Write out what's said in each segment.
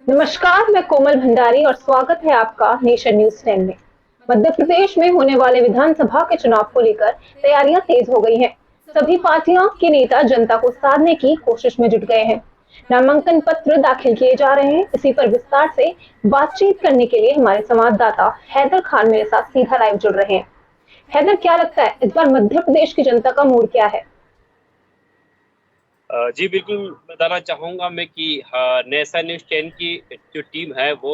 नमस्कार, मैं कोमल भंडारी और स्वागत है आपका नेशन न्यूज 10 में। मध्य प्रदेश में होने वाले विधानसभा के चुनाव को लेकर तैयारियां तेज हो गई हैं। सभी पार्टियों के नेता जनता को साधने की कोशिश में जुट गए हैं। नामांकन पत्र दाखिल किए जा रहे हैं। इसी पर विस्तार से बातचीत करने के लिए हमारे संवाददाता हैदर खान मेरे साथ सीधा लाइव जुड़ रहे हैं। हैदर, क्या लगता है इस बार मध्य प्रदेश की जनता का मूड क्या है? जी बिल्कुल, बताना चाहूँगा मैं कि नेशन न्यूज़ 10 की जो टीम है वो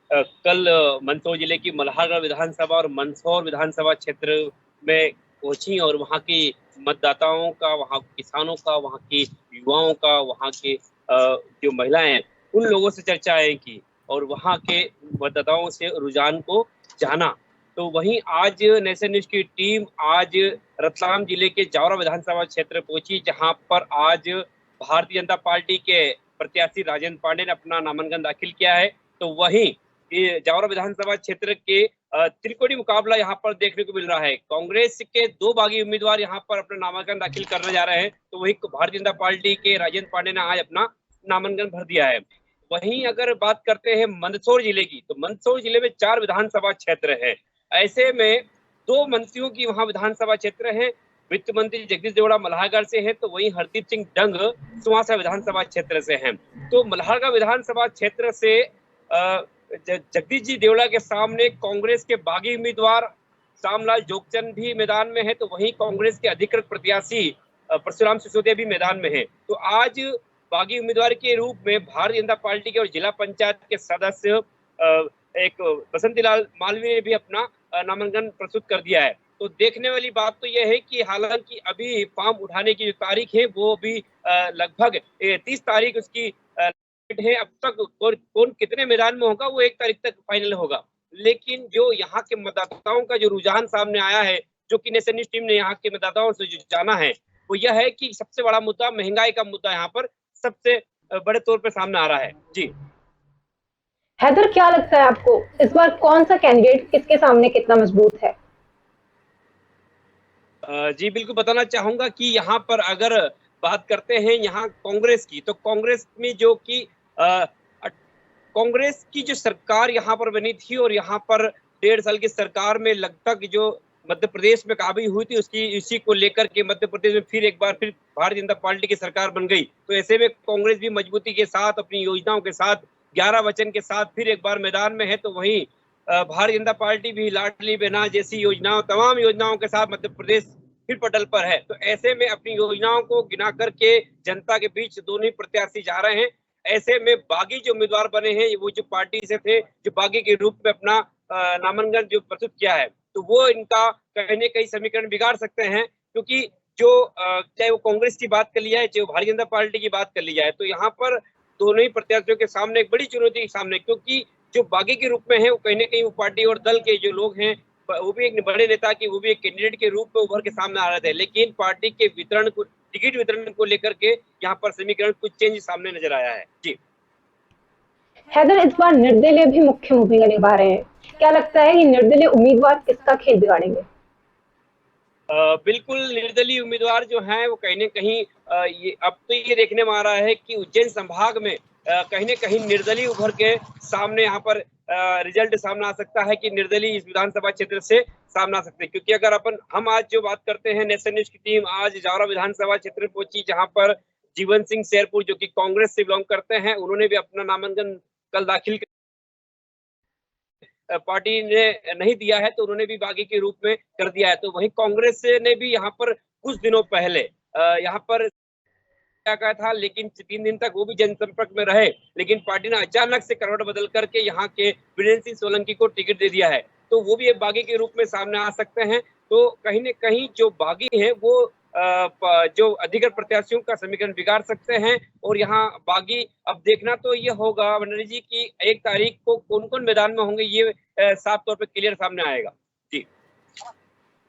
कल मंदसौर जिले की मल्हारगढ़ विधानसभा और मंदसौर विधानसभा क्षेत्र में पहुँची और वहाँ की मतदाताओं का, वहाँ किसानों का, वहाँ की युवाओं का, वहाँ के जो महिलाएँ हैं, उन लोगों से चर्चाएँ की और वहाँ के मतदाताओं से रुझान को जाना। तो वहीं आज नेशन न्यूज़ की टीम आज रतलाम जिले के जावरा विधानसभा क्षेत्र पहुंची, जहां पर आज भारतीय जनता पार्टी के प्रत्याशी राजेंद्र पांडे ने अपना नामांकन दाखिल किया है। तो वहीं ये जावरा विधानसभा क्षेत्र के त्रिकोणीय मुकाबला यहां पर देखने को मिल रहा है। कांग्रेस के दो बागी उम्मीदवार यहां पर अपना नामांकन दाखिल करने जा रहे हैं, तो वहीं भारतीय जनता पार्टी के राजेंद्र पांडे ने आज अपना नामांकन भर दिया है। वहीं अगर बात करते हैं मंदसौर जिले की, तो मंदसौर जिले में 4 विधानसभा क्षेत्र है। ऐसे में 2 मंत्रियों की वहां विधानसभा क्षेत्र है। वित्त मंत्री जगदीश देवड़ा मल्हारगढ़ से है, तो वहीं हरदीप सिंह डंग सुवासा विधानसभा क्षेत्र से हैं। तो मल्हारगढ़ विधानसभा क्षेत्र से जगदीश जी देवड़ा के सामने कांग्रेस के बागी उम्मीदवार श्यामलाल जोगचंद भी मैदान में है, तो वहीं कांग्रेस के अधिकृत प्रत्याशी परशुराम सिसोदिया भी मैदान में है। तो आज बागी उम्मीदवार के रूप में भारतीय जनता पार्टी के और जिला पंचायत के सदस्य एक बसंती लाल मालवीय ने भी अपना नामांकन प्रस्तुत कर दिया है। तो देखने वाली बात तो यह है कि हालांकि अभी फॉर्म उठाने की जो तारीख है वो अभी लगभग 30 तारीख उसकी है। अब तक कौन कितने मैदान में होगा वो 1 तारीख तक फाइनल होगा। लेकिन जो यहाँ के मतदाताओं का जो रुझान सामने आया है, जो कि नेशन न्यूज़ टीम ने यहाँ के मतदाताओं से जो जाना है, वो यह है कि सबसे बड़ा मुद्दा महंगाई का मुद्दा यहाँ पर सबसे बड़े तौर पर सामने आ रहा है। जी हैदर, क्या लगता है आपको इस बार कौन सा कैंडिडेट किसके सामने कितना मजबूत है? जी बिल्कुल, बताना चाहूँगा कि यहाँ पर अगर बात करते हैं यहाँ कांग्रेस की, तो कांग्रेस में जो कि कांग्रेस की जो सरकार यहाँ पर बनी थी और यहाँ पर 1.5 साल की सरकार में लगभग जो मध्य प्रदेश में काबिज हुई थी, उसकी इसी को लेकर के मध्य प्रदेश में फिर एक बार फिर भारतीय जनता पार्टी की सरकार बन गई। तो ऐसे में कांग्रेस भी मजबूती के साथ अपनी योजनाओं के साथ 11 वचन के साथ फिर एक बार मैदान में है। तो वहीं भारतीय जनता पार्टी भी लाडली बहना जैसी योजनाओं, तमाम योजनाओं के साथ मध्य प्रदेश फिर पटल पर है। तो ऐसे में अपनी योजनाओं को गिना करके जनता के बीच दोनों ही प्रत्याशी जा रहे हैं। ऐसे में बागी जो उम्मीदवार बने हैं, वो जो पार्टी से थे, जो बागी के रूप में अपना नामांकन जो प्रस्तुत किया है, तो वो इनका कहीं न कहीं समीकरण बिगाड़ सकते हैं। क्योंकि जो चाहे वो कांग्रेस की बात कर ली जाए, चाहे वो भारतीय जनता पार्टी की बात कर ली जाए, तो यहाँ पर दोनों ही प्रत्याशियों के सामने एक बड़ी चुनौती के सामने, क्योंकि जो बागी के रूप में है, वो कहीं न कहीं वो पार्टी और दल के जो लोग हैं, वो भी एक बड़े नेता की, वो भी एक कैंडिडेट के रूप में उभर के सामने आ रहे थे। लेकिन पार्टी के वितरण को, टिकट वितरण को लेकर के यहाँ पर समीकरण कुछ चेंज सामने नजर आया है। जी हैदर, इस बार निर्दलीय भी मुख्य भूमिका निभा रहे हैं। क्या लगता है ये निर्दलीय उम्मीदवार किसका खेल बिगाड़ेंगे? बिल्कुल, निर्दलीय उम्मीदवार जो हैं वो कहीं न कहीं ये अब तो ये देखने में आ रहा है कि उज्जैन संभाग में कहीं न कहीं निर्दलीय उभर के सामने यहाँ पर रिजल्ट सामने आ सकता है कि निर्दलीय इस विधानसभा क्षेत्र से सामने आ सकते हैं। क्योंकि अगर हम आज जो बात करते हैं, नेशन न्यूज़ की टीम आज जावरा विधानसभा क्षेत्र में पहुंची, जहाँ पर जीवन सिंह शेरपुर जो कि कांग्रेस से बिलॉन्ग करते हैं, उन्होंने भी अपना नामांकन कल दाखिल पार्टी ने नहीं दिया है, तो उन्होंने भी बागी के रूप में कर दिया है। तो वहीं कांग्रेस ने भी यहाँ पर कुछ दिनों पहले यहाँ पर क्या कहा था, लेकिन 3 दिन तक वो भी जनसंपर्क में रहे, लेकिन पार्टी ने अचानक से करवट बदल करके यहाँ के वीरेंद्र सिंह सोलंकी को टिकट दे दिया है। तो वो भी एक बागी के रूप में सामने आ सकते हैं। तो कहीं न कहीं जो बागी हैं वो जो अधिकृत प्रत्याशियों का समीकरण बिगाड़ सकते हैं। और यहाँ बागी अब देखना तो ये होगा भंडारी जी की 1 तारीख को कौन-कौन मैदान में होंगे, ये साफ तौर पे क्लियर सामने आएगा। जी।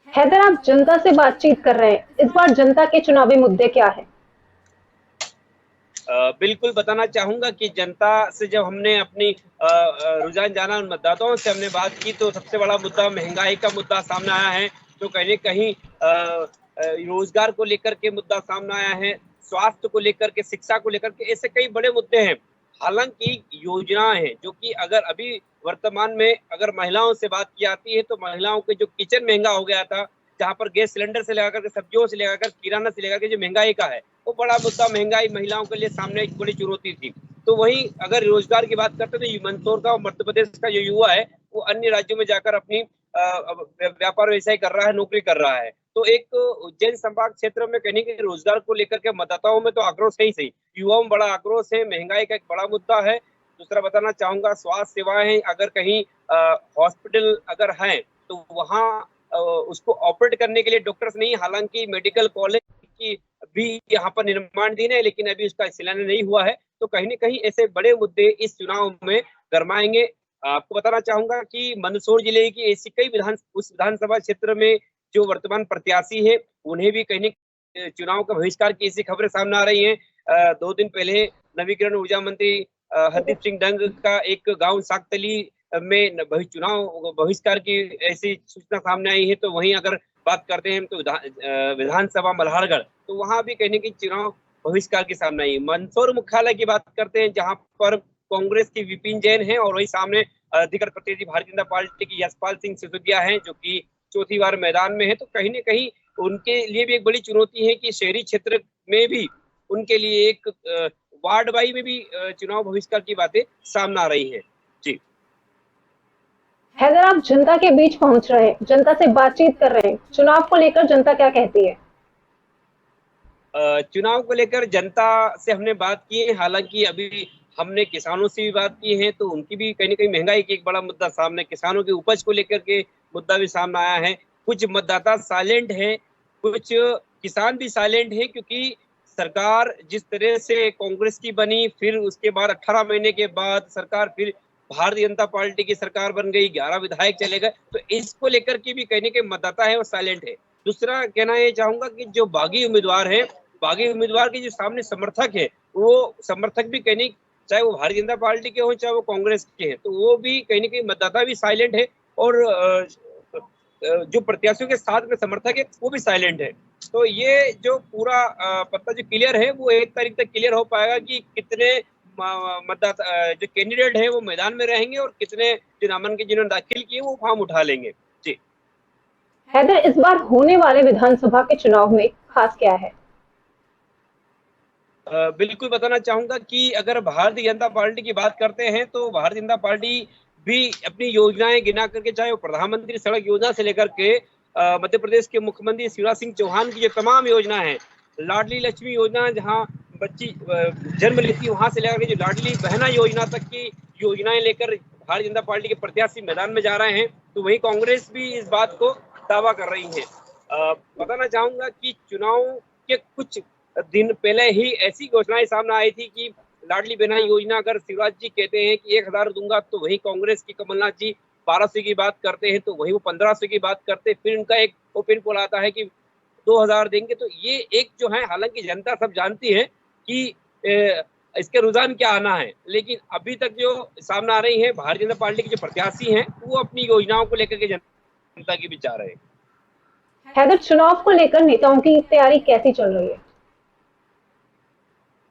हैदर, आप जनता से बातचीत कर रहे हैं। इस बार जनता के चुनावी मुद्दे क्या है? बिल्कुल, बताना चाहूँगा कि जनता से जब हमने अपनी रुझान जाना, उन मतदाताओं से हमने बात की, तो सबसे बड़ा मुद्दा महँगाई का मुद्दा सामने आया है। तो कहीं न कहीं रोज़गार को लेकर के मुद्दा सामने आया है, स्वास्थ्य को लेकर के, शिक्षा को लेकर के, ऐसे कई बड़े मुद्दे हैं। हालांकि योजनाएं हैं जो कि अगर अभी वर्तमान में अगर महिलाओं से बात की जाती है तो महिलाओं के जो किचन महंगा हो गया था, जहां पर गैस सिलेंडर से लेकर के सब्जियों से लेकर किराना से लेकर के जो महंगाई का है वो बड़ा मुद्दा, महंगाई महिलाओं के लिए सामने एक बड़ी चुनौती थी। तो वहीं अगर रोजगार की बात करते हैं तो मंदसौर का और मध्य प्रदेश का जो युवा है वो अन्य राज्यों में जाकर अपनी व्यापार व्यवसाय कर रहा है, नौकरी कर रहा है। तो एक उज्जैन संभाग क्षेत्र में कहीं कि रोजगार को लेकर के मतदाताओं में तो आक्रोश है ही सही, युवाओं में बड़ा आक्रोश है, महंगाई का एक बड़ा मुद्दा है। दूसरा बताना चाहूंगा स्वास्थ्य सेवाएं अगर कहीं हॉस्पिटल अगर है तो वहाँ उसको ऑपरेट करने के लिए डॉक्टर्स नहीं, हालांकि मेडिकल कॉलेज की भी यहाँ पर निर्माणाधीन है लेकिन अभी उसका शिलान्यास नहीं हुआ है। तो कहीं न कहीं ऐसे बड़े मुद्दे इस चुनाव में गरमाएंगे। आपको बताना चाहूंगा कि मंदसौर जिले की ऐसी कई विधानसभा क्षेत्र में जो वर्तमान प्रत्याशी है उन्हें भी कहीं चुनाव का बहिष्कार की ऐसी खबरें सामने आ रही हैं। 2 दिन पहले नवीकरण ऊर्जा मंत्री हरदीप सिंह डंग का एक गांव साकतली में चुनाव बहिष्कार की ऐसी सूचना सामने आई है। तो वहीं अगर बात करते हैं तो विधानसभा मल्हारगढ़ तो वहां भी कहीं न कहीं चुनाव बहिष्कार की सामने आई। मंदसौर मुख्यालय की बात करते हैं जहां पर कांग्रेस की विपिन जैन है और वही सामने अधिकृत प्रत्याशी भारतीय जनता पार्टी की यशपाल सिंह सिसोदिया है जो कि चौथी बार मैदान में है। तो कहीं न कहीं उनके लिए भी एक बड़ी चुनौती है कि शहरी क्षेत्र में भी उनके लिए एक वार्ड वाई में भी चुनाव बहिष्कार की बातें सामने आ रही हैं। जी हैदर, आप जनता के बीच पहुंच रहे हैं, जनता से बातचीत कर रहे हैं, चुनाव को लेकर जनता क्या कहती है? चुनाव को लेकर जनता से हमने बात की है, हालांकि अभी हमने किसानों से भी बात की है तो उनकी भी कहीं न कहीं महंगाई की एक बड़ा मुद्दा सामने, किसानों की उपज को लेकर के मुद्दा भी सामने आया है। कुछ मतदाता साइलेंट हैं, कुछ किसान भी साइलेंट हैं क्योंकि सरकार जिस तरह से कांग्रेस की बनी, फिर उसके बाद 18 महीने के बाद सरकार फिर भारतीय जनता पार्टी की सरकार बन गई, 11 विधायक चले गए, तो इसको लेकर के भी कहीं न कहीं मतदाता है वो साइलेंट है। दूसरा कहना ये चाहूंगा कि जो बागी उम्मीदवार है, बागी उम्मीदवार के जो सामने समर्थक है, वो समर्थक भी कहीं नहीं, चाहे वो भारतीय जनता पार्टी के हों चाहे वो कांग्रेस के हैं, तो वो भी कहीं न कहीं मतदाता भी साइलेंट है और जो प्रत्याशियों के साथ में समर्थक है वो भी साइलेंट है। तो ये जो पूरा पत्ता जो क्लियर है वो 1 तारीख तक क्लियर हो पाएगा कि कितने मतदाता जो कैंडिडेट है वो मैदान में रहेंगे और कितने जो नामांकन जिन्होंने दाखिल किए वो फॉर्म उठा लेंगे। जी हैदर, इस बार होने वाले विधानसभा के चुनाव में खास क्या है? बिल्कुल बताना चाहूंगा कि अगर भारतीय जनता पार्टी की बात करते हैं तो भारतीय जनता पार्टी भी अपनी योजनाएं गिना करके, चाहे वो प्रधानमंत्री सड़क योजना से लेकर के मध्य प्रदेश के मुख्यमंत्री शिवराज सिंह चौहान की जो तमाम योजना है, लाडली लक्ष्मी योजना जहां बच्ची जन्म लेती वहां से लेकर के जो लाडली बहना योजना तक की योजनाएं लेकर भारतीय जनता पार्टी के प्रत्याशी मैदान में जा रहे हैं। तो वहीं कांग्रेस भी इस बात को दावा कर रही है। बताना चाहूंगा कि चुनाव के कुछ दिन पहले ही ऐसी घोषणाएं सामने आई थी कि लाडली बहना योजना अगर शिवराज जी कहते हैं कि 1000 दूंगा तो वही कांग्रेस की कमलनाथ जी 1200 की बात करते हैं, तो वही वो 1500 की बात करते हैं। फिर उनका एक ओपन पोल आता है कि 2000 देंगे। तो ये एक जो है, हालांकि जनता सब जानती है कि इसके रुझान क्या आना है, लेकिन अभी तक जो सामने आ रही है भारतीय जनता पार्टी के जो प्रत्याशी हैं वो अपनी योजनाओं को लेकर के जनता की विचार है। हैदर, चुनाव को लेकर नेताओं की तैयारी कैसी चल रही है?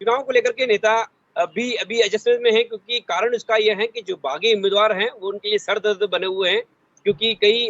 चुनाव को लेकर के नेता अभी एडजस्टमेंट में है क्योंकि कारण उसका यह है कि जो बागी उम्मीदवार हैं वो उनके लिए सर दर्द बने हुए हैं क्योंकि कई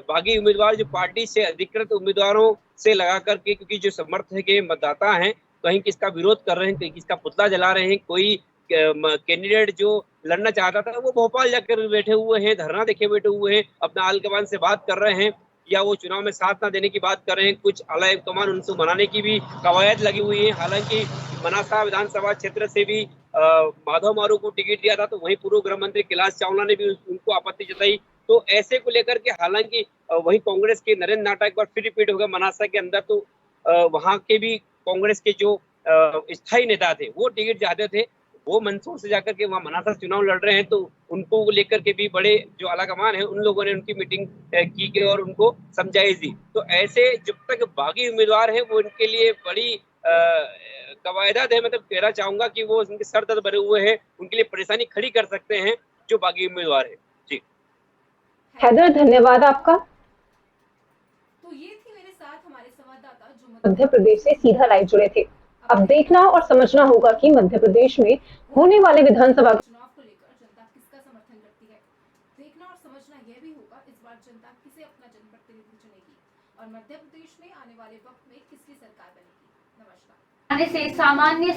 बागी उम्मीदवार जो पार्टी से अधिकृत उम्मीदवारों से लगा करके, क्योंकि जो समर्थक के मतदाता हैं कहीं किसका विरोध कर रहे हैं, कहीं किसका पुतला जला रहे हैं। कोई कैंडिडेट जो लड़ना चाहता था वो भोपाल जाकर बैठे हुए हैं, धरना देखे बैठे हुए हैं, अपना आलकमान से बात कर रहे हैं या वो चुनाव में साथ ना देने की बात कर रहे हैं। कुछ आला कमान उनसे मनाने की भी कवायद लगी हुई है। हालांकि मनासा विधानसभा क्षेत्र से भी माधव मारू को टिकट दिया था, तो वहीं पूर्व गृह मंत्री कैलाश चावला ने भी उनको आपत्ति जताई। तो ऐसे को लेकर के हालांकि वही कांग्रेस के नरेंद्र नाटा एक बार फिर रिपीट हो गया मनासा के अंदर, तो वहां के भी कांग्रेस के जो स्थायी नेता थे वो टिकट चाहते थे, वो मंदसौर से जाकर के वहां मनासा चुनाव लड़ रहे हैं। तो उनको लेकर के भी बड़े जो आलाकमान है उन लोगों ने उनकी मीटिंग की गई और उनको समझाइश दी। तो ऐसे जब तक बागी उम्मीदवार है वो इनके लिए बड़ी कवायदात है, मतलब कहना चाहूंगा कि वो उनके सर दर्द बने हुए हैं, उनके लिए परेशानी खड़ी कर सकते हैं जो बागी उम्मीदवार है। जी हैदर, धन्यवाद आपका। तो ये थी मेरे साथ हमारे संवाददाता जो मध्य प्रदेश से सीधा लाइव जुड़े थे। अब देखना और समझना होगा कि मध्य प्रदेश में होने वाले विधानसभा चुनाव को लेकर जनता किसका समर्थन करती है। देखना और समझना यह भी होगा इस बार जनता किसे अपना जनप्रतिनिधि चुनेगी और मध्य प्रदेश में आने वाले वक्त में किसकी सरकार बनेगी। नमस्कार। आने से सामान्य